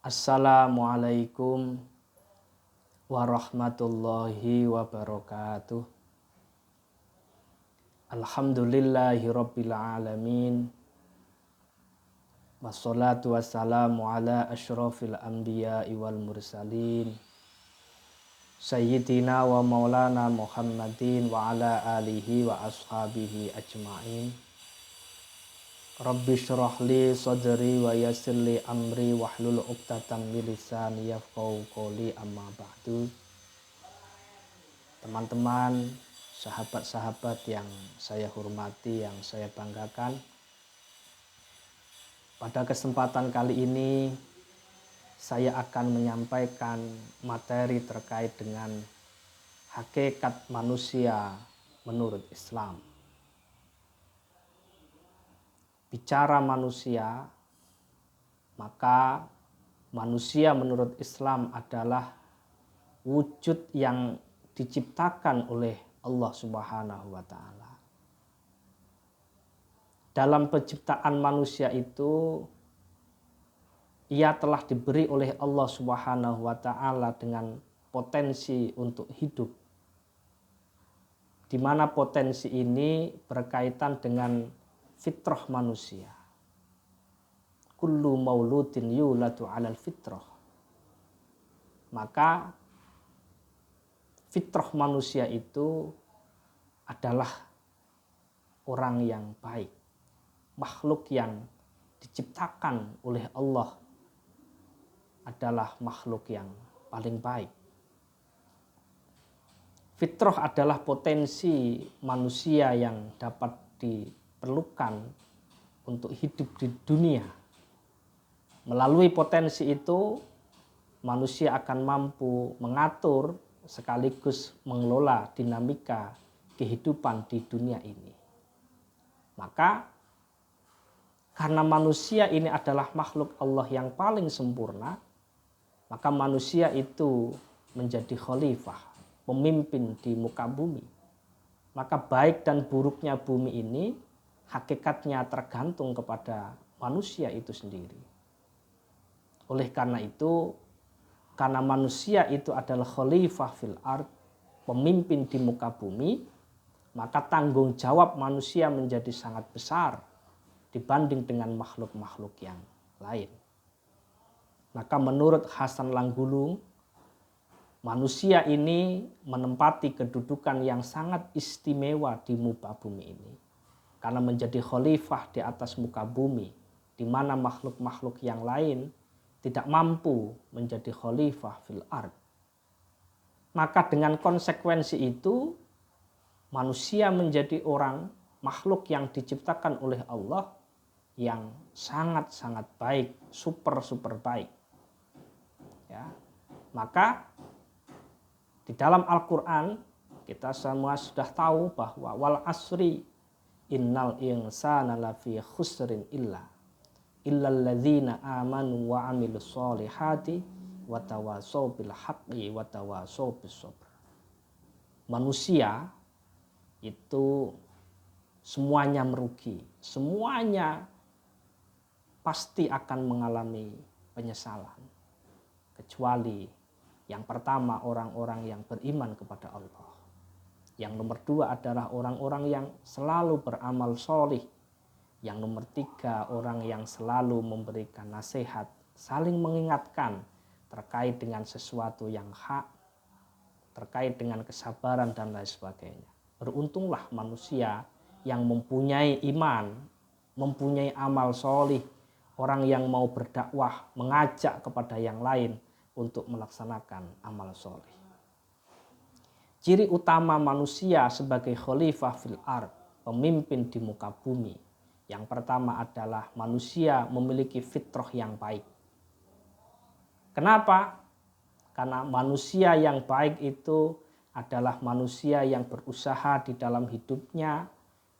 Assalamualaikum warahmatullahi wabarakatuh. Alhamdulillahirabbil alamin. Wassalatu wassalamu ala asyrafil anbiya'i wal mursalin. Sayyidina wa maulana Muhammadin wa ala alihi wa ashabihi ajma'in. Rabbi syrah li sadri wa yassir li amri wahlul 'uqdatam min lisani yafqahu qawli amma ba'du. Teman-teman, sahabat-sahabat yang saya hormati, yang saya banggakan, pada kesempatan kali ini saya akan menyampaikan materi terkait dengan hakikat manusia menurut Islam. Bicara manusia, maka manusia menurut Islam adalah wujud yang diciptakan oleh Allah Subhanahu wa Ta'ala. Dalam penciptaan manusia itu, ia telah diberi oleh Allah Subhanahu wa Ta'ala dengan potensi untuk hidup, di mana potensi ini berkaitan dengan fitrah manusia. Kullu mauludin yuladu 'alal fitrah. Maka fitrah manusia itu adalah orang yang baik, makhluk yang diciptakan oleh Allah adalah makhluk yang paling baik. Fitrah adalah potensi manusia yang dapat diperlukan untuk hidup di dunia. Melalui potensi itu, manusia akan mampu mengatur sekaligus mengelola dinamika kehidupan di dunia ini. Maka, karena manusia ini adalah makhluk Allah yang paling sempurna, maka manusia itu menjadi khalifah, pemimpin di muka bumi. Maka baik dan buruknya bumi ini hakikatnya tergantung kepada manusia itu sendiri. Oleh karena itu, karena manusia itu adalah khalifah fil ard, pemimpin di muka bumi, maka tanggung jawab manusia menjadi sangat besar dibanding dengan makhluk-makhluk yang lain. Maka menurut Hasan Langgulung, manusia ini menempati kedudukan yang sangat istimewa di muka bumi ini. Karena menjadi khalifah di atas muka bumi, di mana makhluk-makhluk yang lain tidak mampu menjadi khalifah fil ard. Maka dengan konsekuensi itu, manusia menjadi orang, makhluk yang diciptakan oleh Allah yang sangat-sangat baik, super baik. Ya. Maka di dalam Al-Quran kita semua sudah tahu bahwa wal asri innal insana lafi khusrin illal ladzina amanu wa amilus solihati wa tawasaw bil haqqi wa tawasaw bis sabr. Manusia itu semuanya merugi, semuanya pasti akan mengalami penyesalan, kecuali yang pertama, orang-orang yang beriman kepada Allah. Yang nomor dua adalah orang-orang yang selalu beramal solih. Yang nomor tiga, orang yang selalu memberikan nasihat, saling mengingatkan terkait dengan sesuatu yang hak, terkait dengan kesabaran dan lain sebagainya. Beruntunglah manusia yang mempunyai iman, mempunyai amal solih, orang yang mau berdakwah, mengajak kepada yang lain untuk melaksanakan amal soleh. Ciri utama manusia sebagai khalifah fil ard, pemimpin di muka bumi, yang pertama adalah manusia memiliki fitrah yang baik. Kenapa? Karena manusia yang baik itu adalah manusia yang berusaha di dalam hidupnya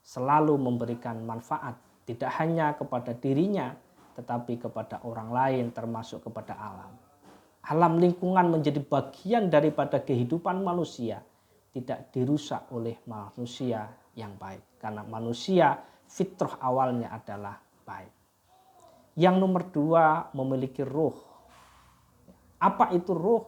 selalu memberikan manfaat, tidak hanya kepada dirinya, tetapi kepada orang lain, termasuk kepada alam. Alam lingkungan menjadi bagian daripada kehidupan manusia, tidak dirusak oleh manusia yang baik. Karena manusia fitrah awalnya adalah baik. Yang nomor dua, memiliki ruh. Apa itu ruh?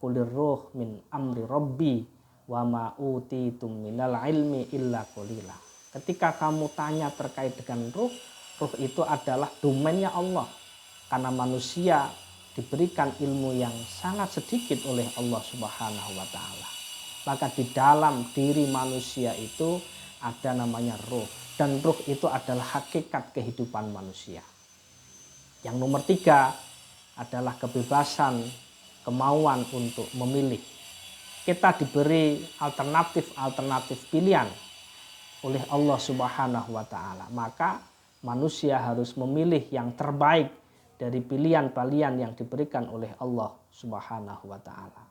Qulir ruh min amri rabbi wa ma utitum minal ilmi illa qalila. Ketika kamu tanya terkait dengan ruh, ruh itu adalah domainnya Allah. Karena manusia diberikan ilmu yang sangat sedikit oleh Allah Subhanahu wa taala. Maka di dalam diri manusia itu ada namanya ruh, dan ruh itu adalah hakikat kehidupan manusia. Yang nomor 3 adalah kebebasan, kemauan untuk memilih. Kita diberi alternatif pilihan oleh Allah Subhanahu wa taala. Maka manusia harus memilih yang terbaik dari pilihan-pilihan yang diberikan oleh Allah Subhanahu wa taala.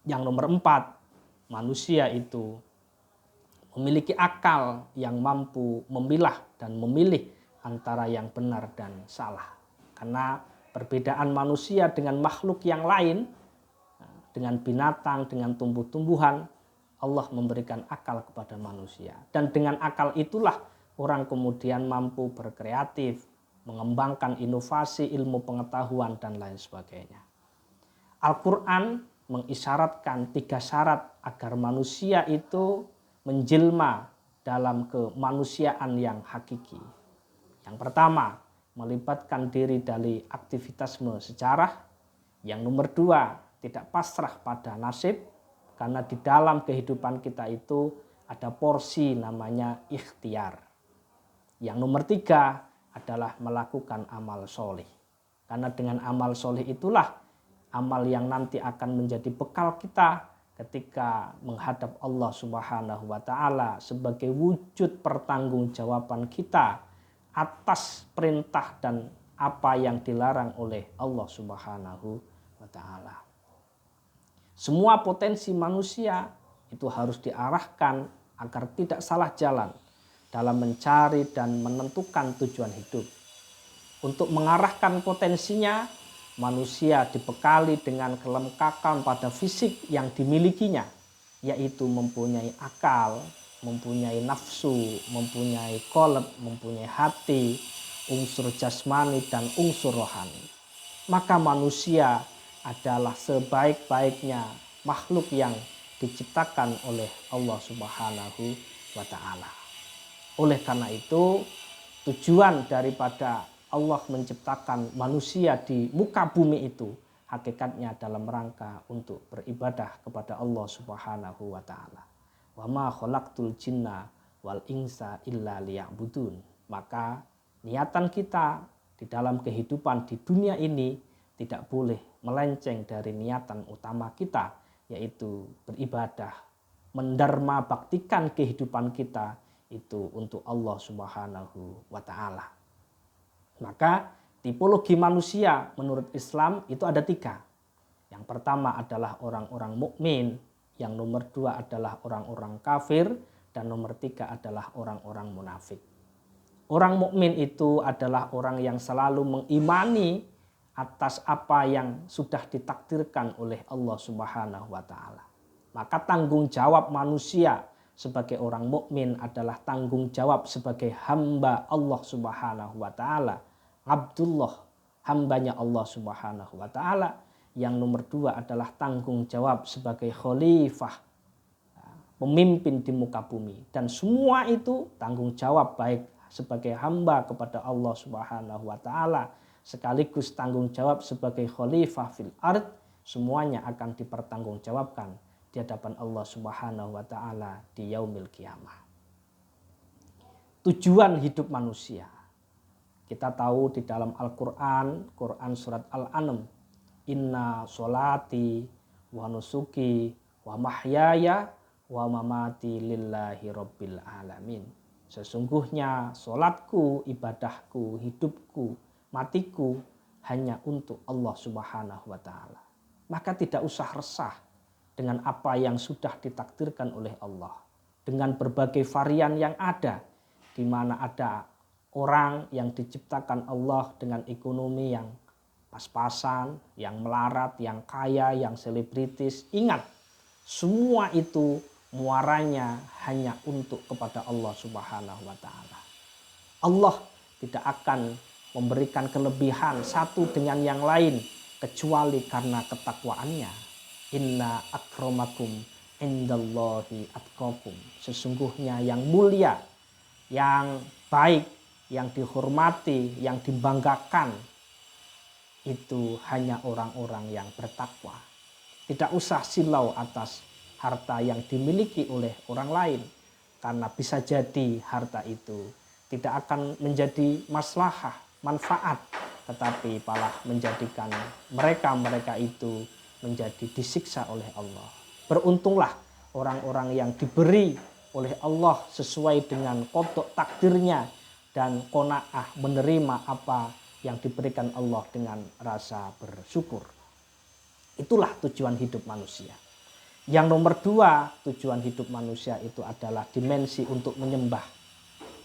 Yang nomor 4, manusia itu memiliki akal yang mampu memilah dan memilih antara yang benar dan salah. Karena perbedaan manusia dengan makhluk yang lain, dengan binatang, dengan tumbuh-tumbuhan, Allah memberikan akal kepada manusia. Dan dengan akal itulah orang kemudian mampu berkreatif, mengembangkan inovasi, ilmu pengetahuan, dan lain sebagainya. Al-Quran mengisyaratkan 3 syarat agar manusia itu menjelma dalam kemanusiaan yang hakiki. Yang pertama, melibatkan diri dari aktivitasme sejarah. Yang nomor 2, tidak pasrah pada nasib, karena di dalam kehidupan kita itu ada porsi namanya ikhtiar. Yang nomor 3 adalah melakukan amal soleh. Karena dengan amal soleh itulah amal yang nanti akan menjadi bekal kita ketika menghadap Allah Subhanahu wa taala sebagai wujud pertanggungjawaban kita atas perintah dan apa yang dilarang oleh Allah Subhanahu wa taala. Semua potensi manusia itu harus diarahkan agar tidak salah jalan dalam mencari dan menentukan tujuan hidup. Untuk mengarahkan potensinya, manusia dibekali dengan kelengkapan pada fisik yang dimilikinya, yaitu mempunyai akal, mempunyai nafsu, mempunyai qalb, mempunyai hati, unsur jasmani dan unsur rohani. Maka manusia adalah sebaik-baiknya makhluk yang diciptakan oleh Allah Subhanahu wa taala. Oleh karena itu, tujuan daripada Allah menciptakan manusia di muka bumi itu hakikatnya dalam rangka untuk beribadah kepada Allah Subhanahu wa taala. Wa ma khalaqtul jinna wal insa illa liya'budun. Maka niatan kita di dalam kehidupan di dunia ini tidak boleh melenceng dari niatan utama kita, yaitu beribadah, mendarma baktikan kehidupan kita itu untuk Allah Subhanahu wa taala. Maka tipologi manusia menurut Islam itu ada 3. Yang pertama adalah orang-orang mukmin, yang nomor 2 adalah orang-orang kafir, dan nomor 3 adalah orang-orang munafik. Orang mukmin itu adalah orang yang selalu mengimani atas apa yang sudah ditakdirkan oleh Allah Subhanahu wa taala. Maka tanggung jawab manusia sebagai orang mukmin adalah tanggung jawab sebagai hamba Allah Subhanahu wa taala, Abdullah, hambanya Allah Subhanahu wa taala. Yang nomor 2 adalah tanggung jawab sebagai khalifah, pemimpin di muka bumi. Dan semua itu tanggung jawab baik sebagai hamba kepada Allah Subhanahu wa taala sekaligus tanggung jawab sebagai khalifah fil ard, semuanya akan dipertanggungjawabkan di hadapan Allah Subhanahu wa taala di yaumil qiyamah. Tujuan hidup manusia. Kita tahu di dalam Al-Quran, Quran surat Al-An'am, inna sholati wa nusuki wa mahyaya wa mamati lillahi rabbil alamin. Sesungguhnya sholatku, ibadahku, hidupku, matiku hanya untuk Allah Subhanahu wa taala. Maka tidak usah resah dengan apa yang sudah ditakdirkan oleh Allah. Dengan berbagai varian yang ada, di mana ada orang yang diciptakan Allah dengan ekonomi yang pas-pasan, yang melarat, yang kaya, yang selebritis. Ingat, semua itu muaranya hanya untuk kepada Allah Subhanahu wa taala. Allah tidak akan memberikan kelebihan satu dengan yang lain kecuali karena ketakwaannya. Inna akramakum indallahi atqakum. Sesungguhnya yang mulia, yang baik, yang dihormati, yang dibanggakan itu hanya orang-orang yang bertakwa. Tidak usah silau atas harta yang dimiliki oleh orang lain, karena bisa jadi harta itu tidak akan menjadi maslahah, manfaat, tetapi malah menjadikan mereka itu menjadi disiksa oleh Allah. Beruntunglah orang-orang yang diberi oleh Allah sesuai dengan kodok takdirnya dan qanaah, menerima apa yang diberikan Allah dengan rasa bersyukur. Itulah tujuan hidup manusia. Yang nomor 2, tujuan hidup manusia itu adalah dimensi untuk menyembah.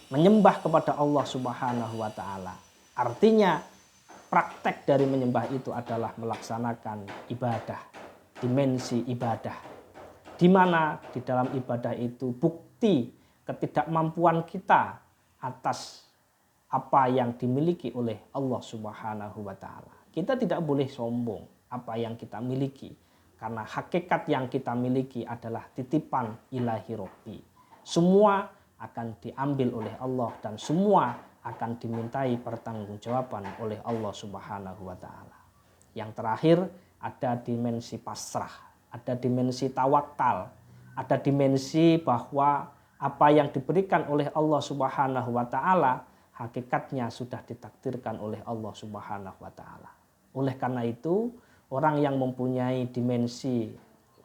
Menyembah kepada Allah Subhanahu wa Ta'ala. Artinya praktek dari menyembah itu adalah melaksanakan ibadah, dimensi ibadah. Di mana di dalam ibadah itu bukti ketidakmampuan kita atas apa yang dimiliki oleh Allah Subhanahu wa Ta'ala. Kita tidak boleh sombong apa yang kita miliki, karena hakikat yang kita miliki adalah titipan ilahi Rabbi. Semua akan diambil oleh Allah dan semua akan dimintai pertanggungjawaban oleh Allah Subhanahu wa Ta'ala. Yang terakhir, ada dimensi pasrah, ada dimensi tawakal, ada dimensi bahwa apa yang diberikan oleh Allah Subhanahu wa Ta'ala hakikatnya sudah ditakdirkan oleh Allah Subhanahu wa Ta'ala. Oleh karena itu, orang yang mempunyai dimensi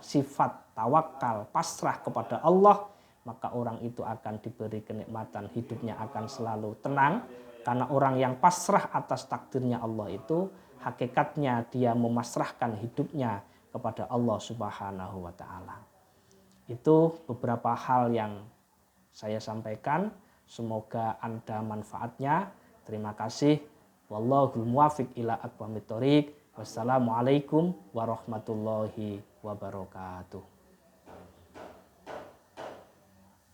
sifat tawakal, pasrah kepada Allah, maka orang itu akan diberi kenikmatan, hidupnya akan selalu tenang. Karena orang yang pasrah atas takdirnya Allah itu, hakikatnya dia memasrahkan hidupnya kepada Allah Subhanahu wa Ta'ala. Itu beberapa hal yang saya sampaikan. Semoga ada manfaatnya. Terima kasih. Wallahul muwaffiq ila aqwamit thoriq. Wassalamualaikum warahmatullahi wabarakatuh.